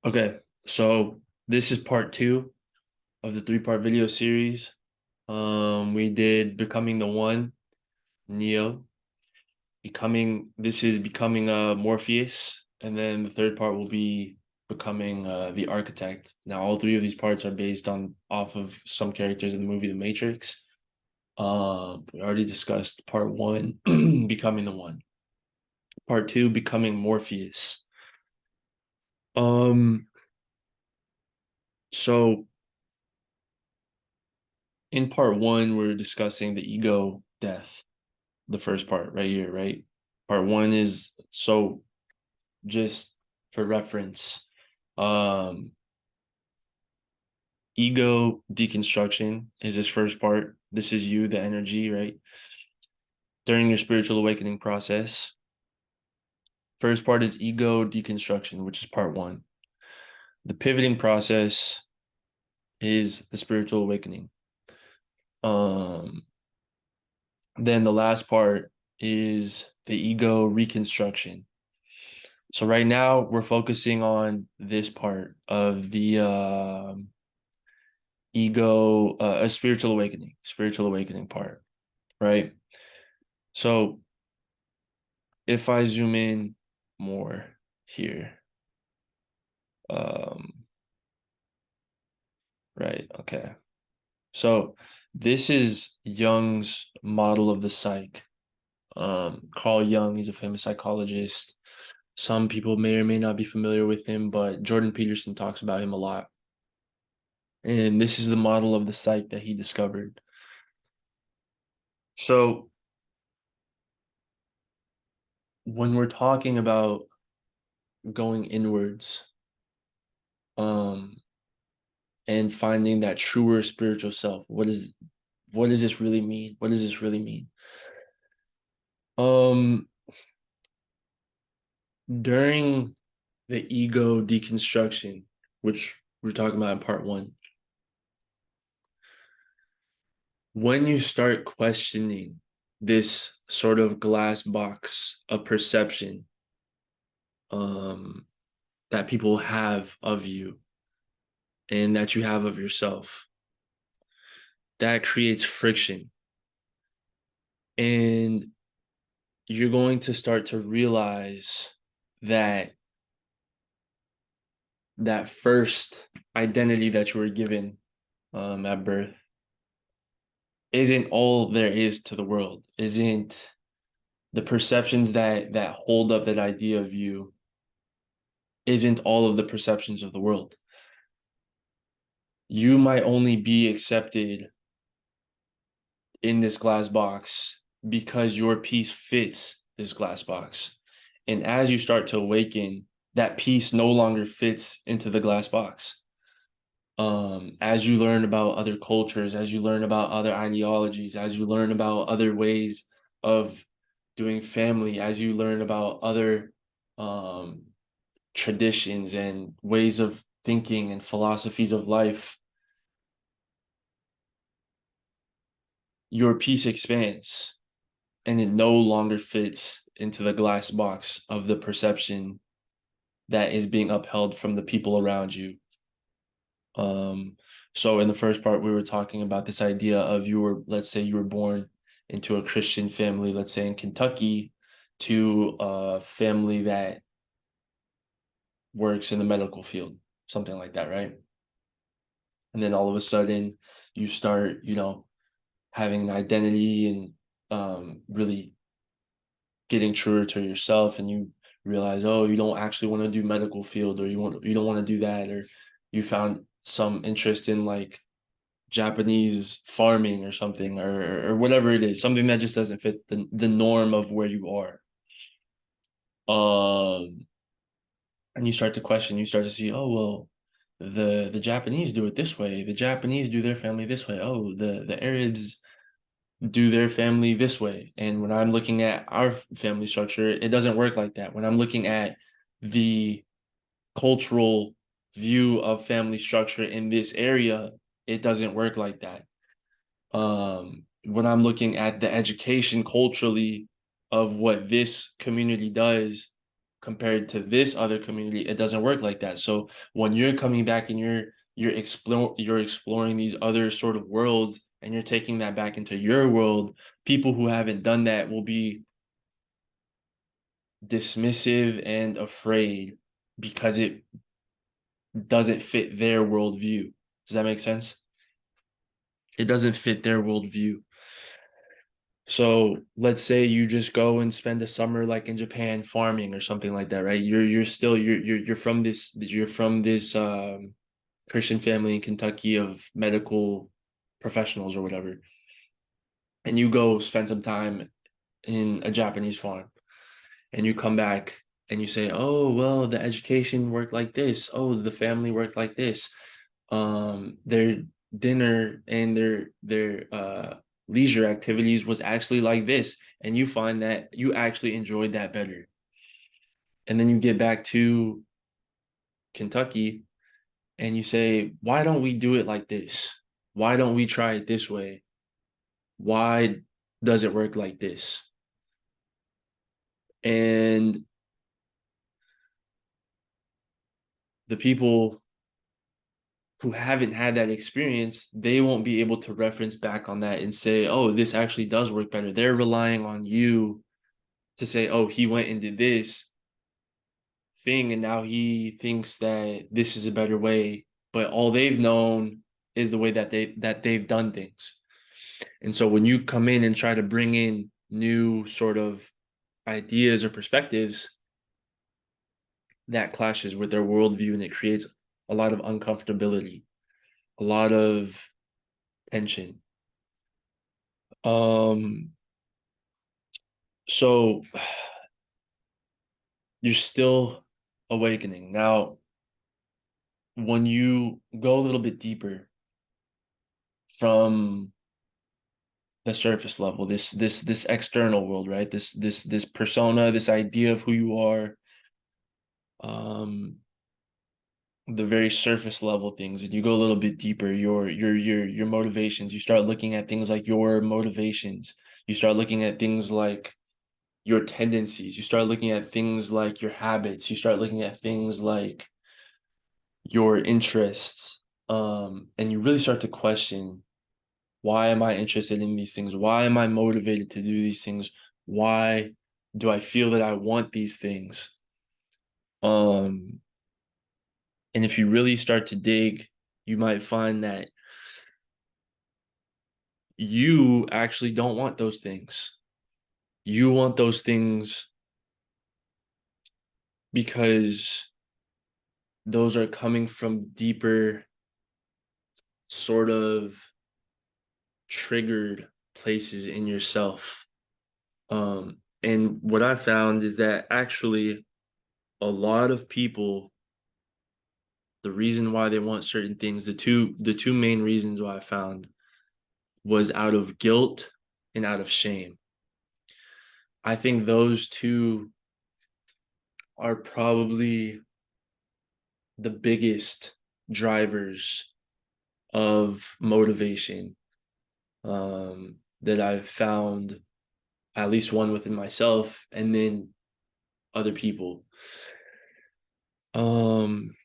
Okay, so this is part two of the three-part video series. We did Becoming the One, Neo, becoming Morpheus, and then the third part will be becoming the Architect. Now, all three of these parts are based on off of some characters in the movie The Matrix. We already discussed part one, Becoming the One. Part two, Becoming Morpheus. Um, so in part one, we're discussing the ego death, the first part right here, right? Part one is so just for reference, um, ego deconstruction is this first part. This is you, the energy, right? During your spiritual awakening process. First part is ego deconstruction, which is part one. The pivoting process is the spiritual awakening. Um, then the last part is the ego reconstruction. So right now we're focusing on this part of the ego, a spiritual awakening part, right? So if I zoom in more here, um, right, okay. So this is Jung's model of the psyche. Carl Jung, he's a famous psychologist. Some people may or may not be familiar with him, but Jordan Peterson talks about him a lot. And this is the model of the psyche that he discovered. So when we're talking about going inwards, um, and finding that truer spiritual self, what does this really mean? What does this really mean? Um, During the ego deconstruction, which we're talking about in part one, when you start questioning this sort of glass box of perception, that people have of you and that you have of yourself, that creates friction. And you're going to start to realize that that first identity that you were given at birth isn't all there is to the world, isn't the perceptions that hold up that idea of you, isn't all of the perceptions of the world. You might only be accepted in this glass box because your piece fits this glass box. And as you start to awaken, that piece no longer fits into the glass box. As you learn about other cultures, as you learn about other ideologies, as you learn about other ways of doing family, as you learn about other um, traditions and ways of thinking and philosophies of life, your piece expands and it no longer fits into the glass box of the perception that is being upheld from the people around you. So in the first part, we were talking about this idea of let's say you were born into a Christian family, let's say in Kentucky, to a family that works in the medical field, something like that, right? And then all of a sudden you start, having an identity and really getting truer to yourself, and you realize, oh, you don't actually want to do medical field, or you don't want to do that, or you found some interest in like Japanese farming or something, or whatever it is, something that just doesn't fit the norm of where you are. Um, and you start to question, you start to see, oh well, the Japanese do it this way, the Japanese do their family this way, oh, the Arabs do their family this way. And when I'm looking at our family structure, it doesn't work like that. When I'm looking at the cultural view of family structure in this area, it doesn't work like that. When I'm looking at the education culturally of what this community does compared to this other community, it doesn't work like that. So when you're coming back and you're exploring these other sort of worlds and you're taking that back into your world, people who haven't done that will be dismissive and afraid because it doesn't fit their worldview. Does that make sense? It doesn't fit their worldview. So let's say you just go and spend a summer like in Japan farming or something like that, right? You're from this Christian family in Kentucky of medical professionals or whatever. And you go spend some time in a Japanese farm and you come back and you say, "Oh, well, the education worked like this. Oh, the family worked like this. Their dinner and their leisure activities was actually like this." And you find that you actually enjoyed that better. And then you get back to Kentucky and you say, "Why don't we do it like this? Why don't we try it this way? Why does it work like this?" And the people who haven't had that experience, they won't be able to reference back on that and say, "Oh, this actually does work better." They're relying on you to say, "Oh, he went and did this thing and now he thinks that this is a better way." But all they've known is the way that they've done things. And so when you come in and try to bring in new sort of ideas or perspectives, that clashes with their worldview and it creates a lot of uncomfortability, a lot of tension. Um, so you're still awakening. Now, when you go a little bit deeper from the surface level, this external world, right? This persona, this idea of who you are, um, the very surface level things, and you go a little bit deeper, your motivations, you start looking at things like your motivations, you start looking at things like your tendencies, you start looking at things like your habits, you start looking at things like your interests, and you really start to question, why am I interested in these things? Why am I motivated to do these things? Why do I feel that I want these things? um and if you really start to dig, you might find that you actually don't want those things. You want those things because those are coming from deeper sort of triggered places in yourself. And what I found is that actually a lot of people, the reason why they want certain things, the two main reasons why I found was out of guilt and out of shame. I think those two are probably the biggest drivers of motivation, that I've found, at least one within myself and then other people. Um,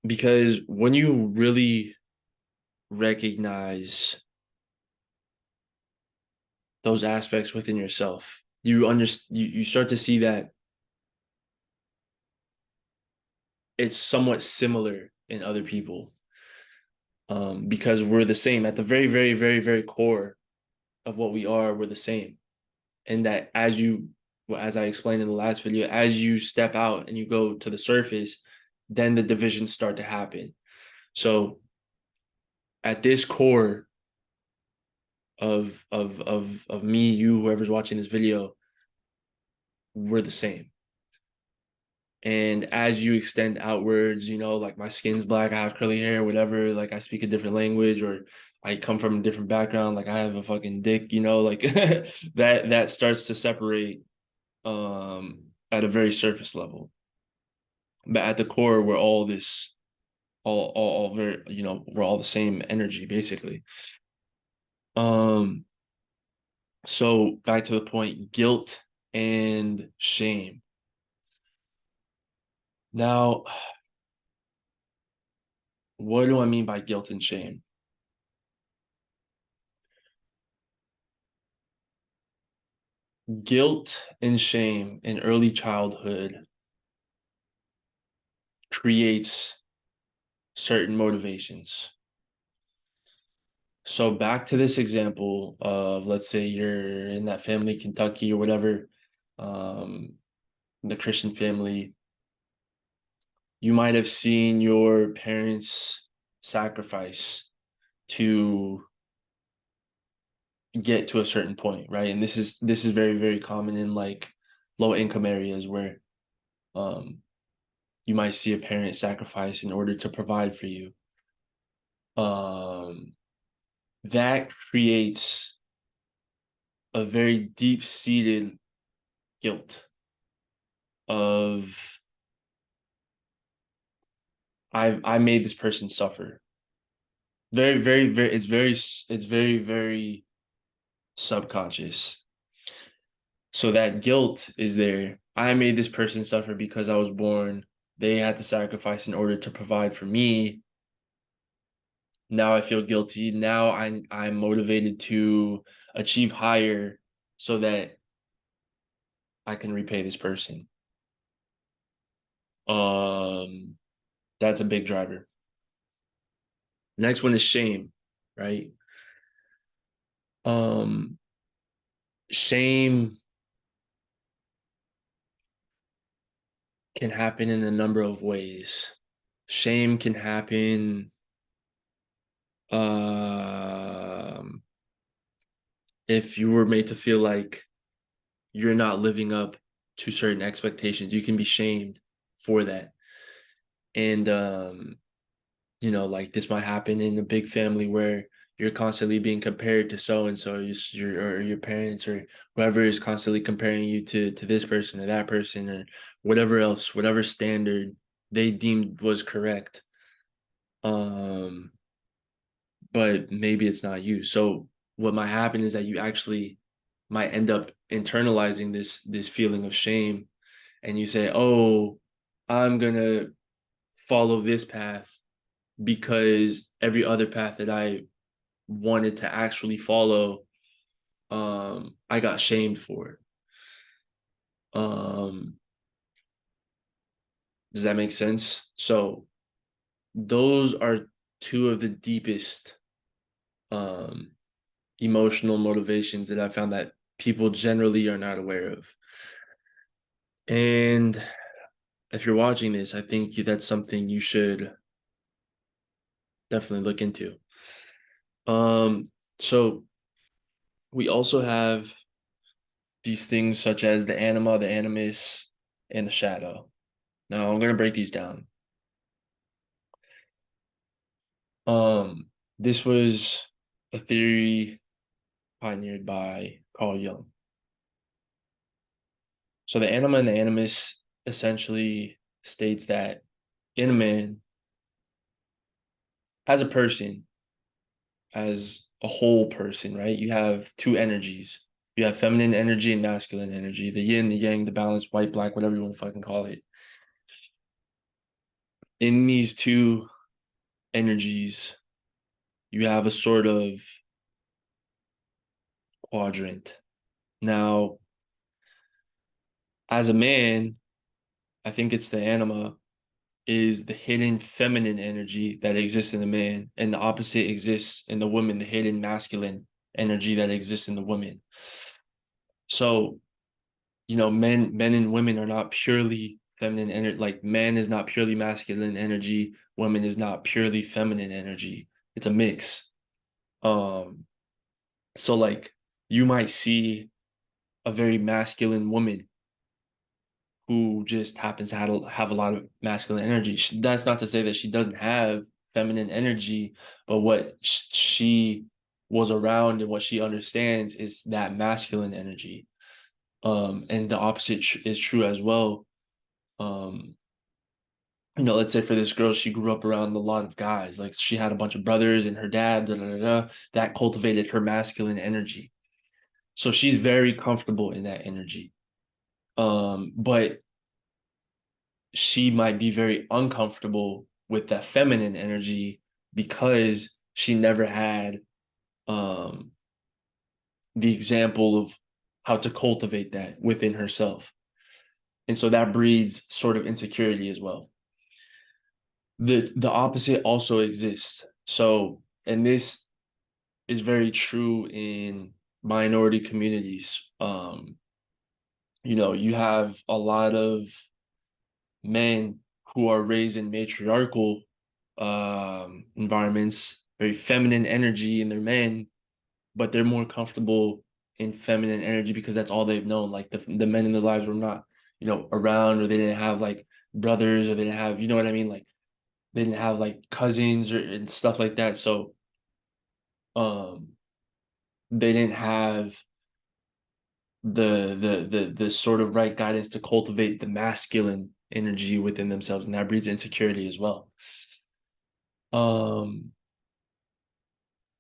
because when you really recognize those aspects within yourself, you start to see that it's somewhat similar in other people. Because we're the same at the very, very, very, very core of what we are. We're the same, and that as I explained in the last video, as you step out and you go to the surface, then the divisions start to happen. So at this core of me, you, whoever's watching this video, we're the same. And as you extend outwards, like my skin's black, I have curly hair, whatever, like I speak a different language, or I come from a different background, like I have a fucking dick, like that starts to separate at a very surface level. But at the core, we're all this, all very, we're all the same energy, basically. So back to the point, guilt and shame. Now, what do I mean by guilt and shame? Guilt and shame in early childhood creates certain motivations. So back to this example of, let's say you're in that family, Kentucky or whatever, the Christian family, you might have seen your parents sacrifice to get to a certain point, right? And this is very, very common in like low income areas where um you might see a parent sacrifice in order to provide for you. Um that creates a very deep-seated guilt of I made this person suffer. Very, very, very it's very, very subconscious. So that guilt is there. I made this person suffer because I was born. They had to sacrifice in order to provide for me. Now I feel guilty. Now I'm motivated to achieve higher so that I can repay this person. Um, that's a big driver. Next one is shame, right? Um, Shame can happen in a number of ways. Shame can happen um if you were made to feel like you're not living up to certain expectations, you can be shamed for that. And like this might happen in a big family where you're constantly being compared to so and so, your parents or whoever is constantly comparing you to this person or that person or whatever else, whatever standard they deemed was correct. Um, but maybe it's not you. So what might happen is that you actually might end up internalizing this feeling of shame, and you say, "Oh, I'm gonna follow this path because every other path that I wanted to actually follow, I got shamed for it." Um, does that make sense? So those are two of the deepest um, emotional motivations that I found that people generally are not aware of. And if you're watching this, I think that's something you should definitely look into. So we also have these things such as the anima, the animus, and the shadow. Now I'm gonna break these down. This was a theory pioneered by Carl Jung. So the anima and the animus essentially states that in a man, as a person, as a whole person, right? You have two energies. You have feminine energy and masculine energy, the yin, the yang, the balance, white, black, whatever you want to fucking call it. In these two energies, you have a sort of quadrant. Now, as a man, I think it's the anima is the hidden feminine energy that exists in the man, and the opposite exists in the woman, the hidden masculine energy that exists in the woman. So men and women are not purely feminine energy. Like man is not purely masculine energy, woman is not purely feminine energy. It's a mix. um so like you might see a very masculine woman who just happens to have a lot of masculine energy. That's not to say that she doesn't have feminine energy, but what she was around and what she understands is that masculine energy. And the opposite is true as well. um let's say for this girl, she grew up around a lot of guys. Like she had a bunch of brothers and her dad, that cultivated her masculine energy. So she's very comfortable in that energy. But she might be very uncomfortable with that feminine energy because she never had um the example of how to cultivate that within herself. And so that breeds sort of insecurity as well. The opposite also exists. So, and this is very true in minority communities. You have a lot of men who are raised in matriarchal environments, very feminine energy in their men, but they're more comfortable in feminine energy because that's all they've known. Like the men in their lives were not, around, or they didn't have like brothers, or they didn't have, you know what I mean? Like they didn't have like cousins or and stuff like that. So um they didn't have the sort of right guidance to cultivate the masculine energy within themselves, and that breeds insecurity as well. Um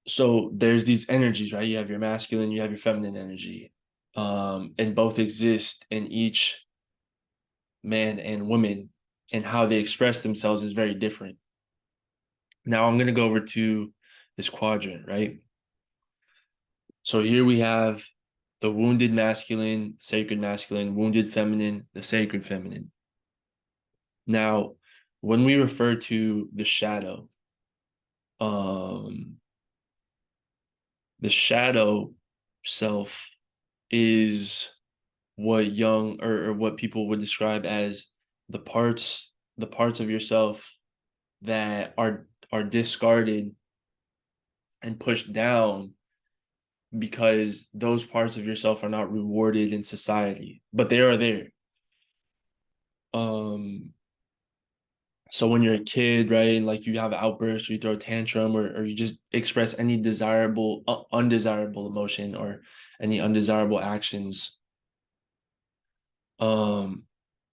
so there's these energies, right? You have your masculine, you have your feminine energy. And both exist in each man and woman, and how they express themselves is very different. Now I'm going to go over to this quadrant, right? So here we have the wounded masculine, sacred masculine, wounded feminine, the sacred feminine. Now, when we refer to um, the shadow self is what Jung, or what people would describe as the parts of yourself that are discarded and pushed down because those parts of yourself are not rewarded in society, but they are there. Um, so when you're a kid, right, and like you have an outburst, or you throw a tantrum, or you just express any desirable, undesirable emotion, or any undesirable actions, um,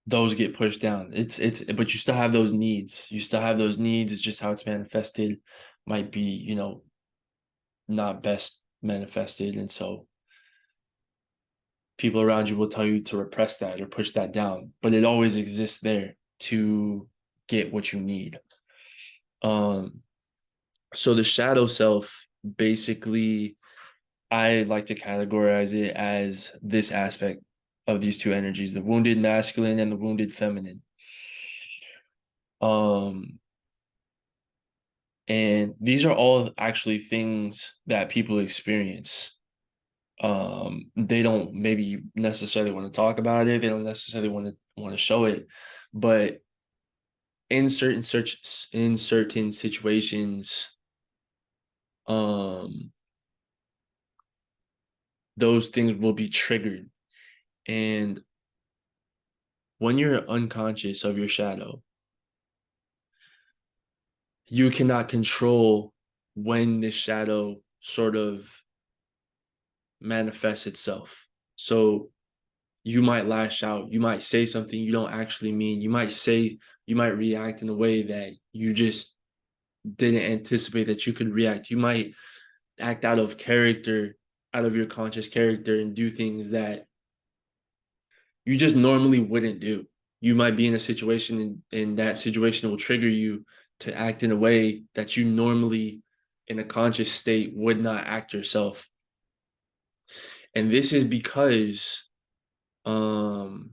those get pushed down. But you still have those needs. You still have those needs. It's just how it's manifested might be, not best manifested. And so people around you will tell you to repress that or push that down, but it always exists there to get what you need. Um, so the shadow self, basically, I like to categorize it as this aspect of these two energies, the wounded masculine and the wounded feminine. Um, and these are all actually things that people experience. They don't maybe necessarily want to talk about it. They don't necessarily want to show it, but in certain situations, um, those things will be triggered. And when you're unconscious of your shadow, you cannot control when the shadow sort of manifests itself. So you might lash out, you might say something you don't actually mean, you might react in a way that you just didn't anticipate that you could react. You might act out of character, out of your conscious character, and do things that you just normally wouldn't do. You might be in a situation, and that situation will trigger you to act in a way that you normally, in a conscious state, would not act yourself. And this is because um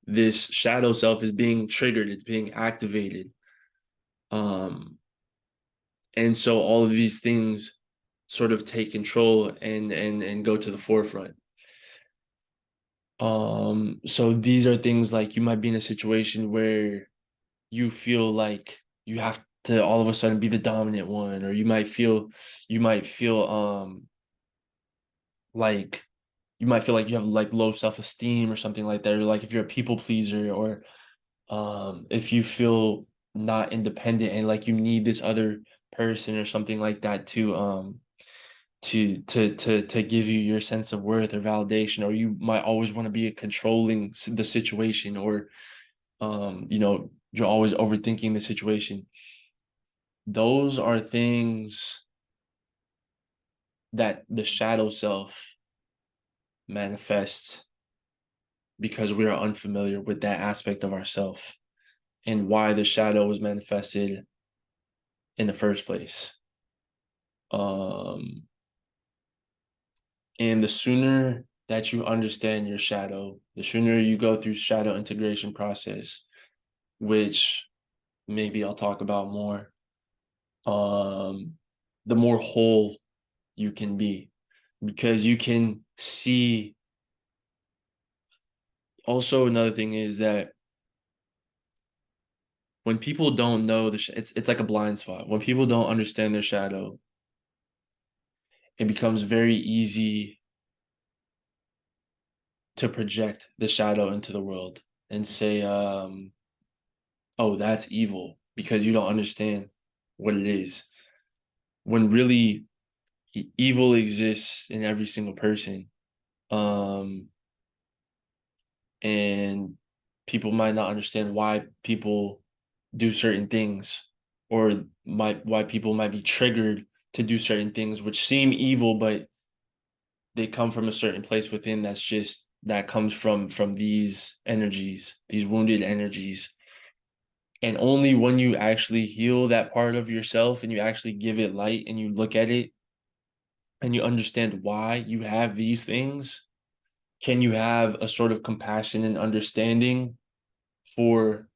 this shadow self is being triggered, it's being activated. Um and so all of these things sort of take control and go to the forefront. So these are things like you might be in a situation where you feel like you have to all of a sudden be the dominant one, or you might feel like you have like low self-esteem or something like that, or like if you're a people pleaser, or if you feel not independent and like you need this other person or something like that to give you your sense of worth or validation, or you might always want to be controlling the situation, or you're always overthinking the situation. Those are things that the shadow self manifests because we are unfamiliar with that aspect of ourself and why the shadow was manifested in the first place. Um, and the sooner that you understand your shadow, the sooner you go through shadow integration process, which maybe I'll talk about more, the more whole you can be, because you can see. Also, another thing is that when people don't know it's like a blind spot. When people don't understand their shadow, it becomes very easy to project the shadow into the world and say, oh, that's evil because you don't understand what it is. When really evil exists in every single person. Um, and people might not understand why people do certain things, or why people might be triggered to do certain things which seem evil, but they come from a certain place within that comes from these energies, these wounded energies. And only when you actually heal that part of yourself and you actually give it light and you look at it and you understand why you have these things, can you have a sort of compassion and understanding for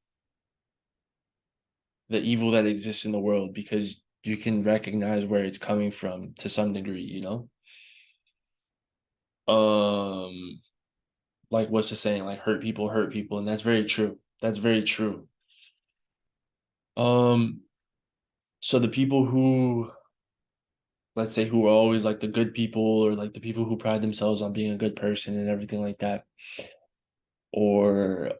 the evil that exists in the world, because you can recognize where it's coming from to some degree, you know? Um, like what's the saying? Like hurt people, and that's very true. That's very true. Um, so the people who, let's say, who are always like the good people, or like the people who pride themselves on being a good person and everything like that, or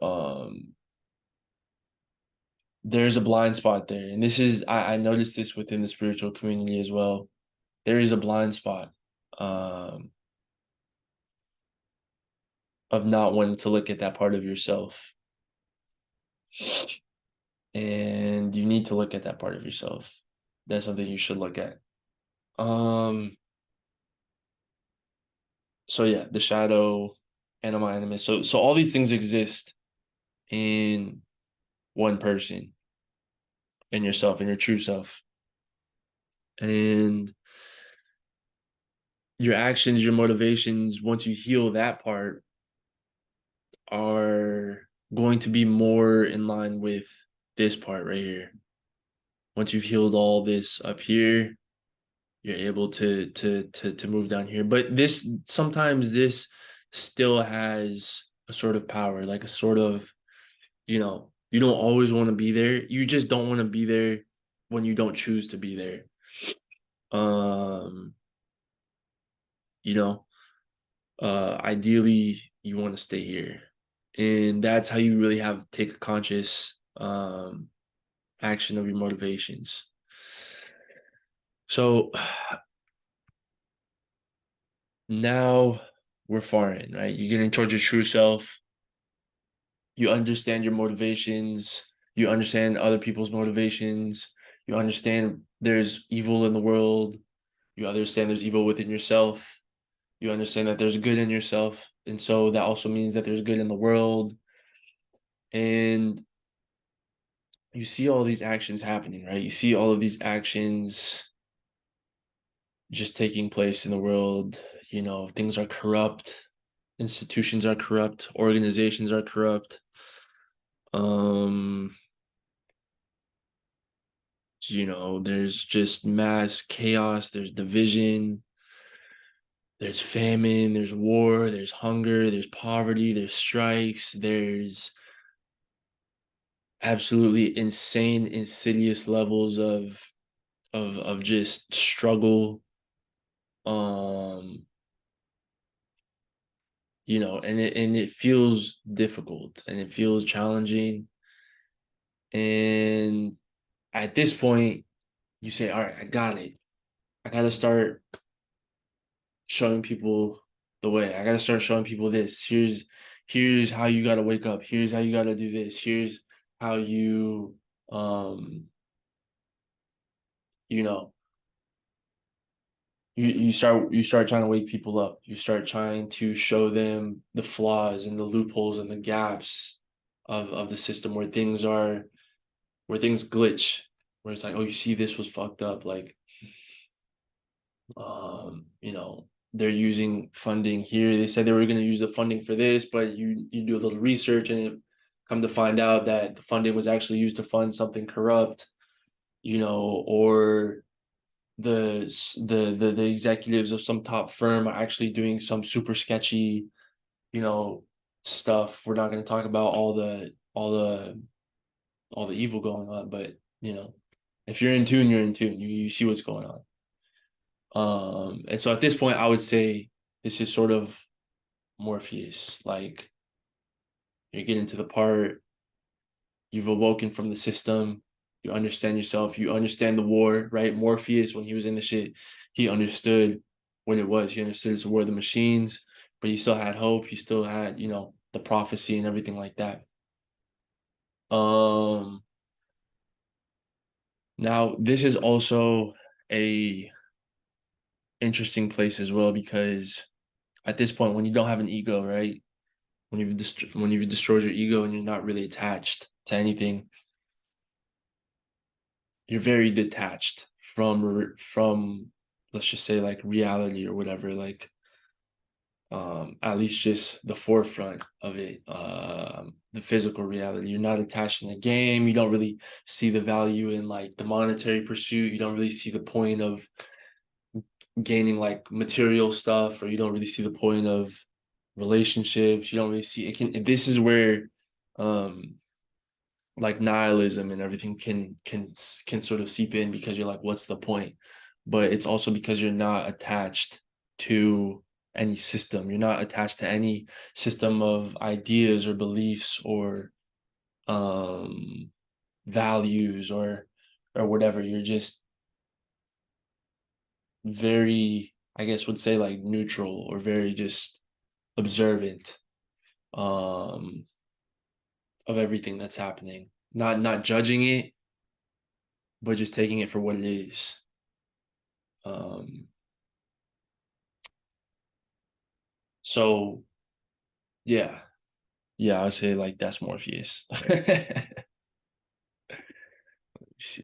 there's a blind spot there. And this is I noticed this within the spiritual community as well. There is a blind spot. Um, of not wanting to look at that part of yourself. And you need to look at that part of yourself. That's something you should look at. Um, so yeah, the shadow, Anima, Animus. So all these things exist in one person, in yourself, in your true self. And your actions, your motivations, once you heal that part, are going to be more in line with this part right here. Once you've healed all this up here, you're able to move down here. But this, sometimes this still has a sort of power, like a sort of, you don't always want to be there. You just don't want to be there when you don't choose to be there. Um, you know, Ideally you want to stay here. And that's how you really have to take a conscious action of your motivations. So now we're far in, right? You're getting towards your true self. You understand your motivations. You understand other people's motivations. You understand there's evil in the world. You understand there's evil within yourself. You understand that there's good in yourself. And so that also means that there's good in the world. And you see all these actions happening, right? You see all of these actions just taking place in the world. Things are corrupt, institutions are corrupt, organizations are corrupt. Um, there's just mass chaos, there's division, there's famine, there's war, there's hunger, there's poverty, there's strikes, there's absolutely insane, insidious levels of just struggle. Um, and it feels difficult and it feels challenging. And at this point, you say, all right, I got it. I got to start showing people the way. I got to start showing people this. Here's how you got to wake up. Here's how you got to do this. Here's how you um you know you start trying to wake people up. You start trying to show them the flaws and the loopholes and the gaps of the system where things glitch, where it's like, oh, you see, this was fucked up. Like, you know, they're using funding here. They said they were going to use the funding for this, but you do a little research and it come to find out that the funding was actually used to fund something corrupt, you know, or the executives of some top firm are actually doing some super sketchy, you know, stuff. We're not going to talk about all the evil going on, but you know, if you're in tune, you're in tune. You see what's going on. And so at this point, I would say this is sort of Morpheus. Like you're getting to the part, you've awoken from the system, you understand yourself, you understand the war, right? Morpheus, when he was in the shit, he understood what it was. He understood it's a war of the machines, but he still had hope. He still had, you know, the prophecy and everything like that. Um, Now this is also a interesting place as well because at this point, when you don't have an ego, right? When you've destroyed your ego and you're not really attached to anything, you're very detached from let's just say like reality or whatever, like at least just the forefront of it, the physical reality. You're not attached in the game. You don't really see the value in like the monetary pursuit. You don't really see the point of gaining like material stuff, or you don't really see the point of relationships. You don't really see it. Can This is where um like nihilism and everything can sort of seep in, because you're like, what's the point? But it's also because you're not attached to any system. You're not attached to any system of ideas or beliefs or um values or whatever. You're just very, I guess would say like neutral, or very just observant um of everything that's happening. Not judging it, but just taking it for what it is. Um, so yeah, yeah, I would say like that's Morpheus.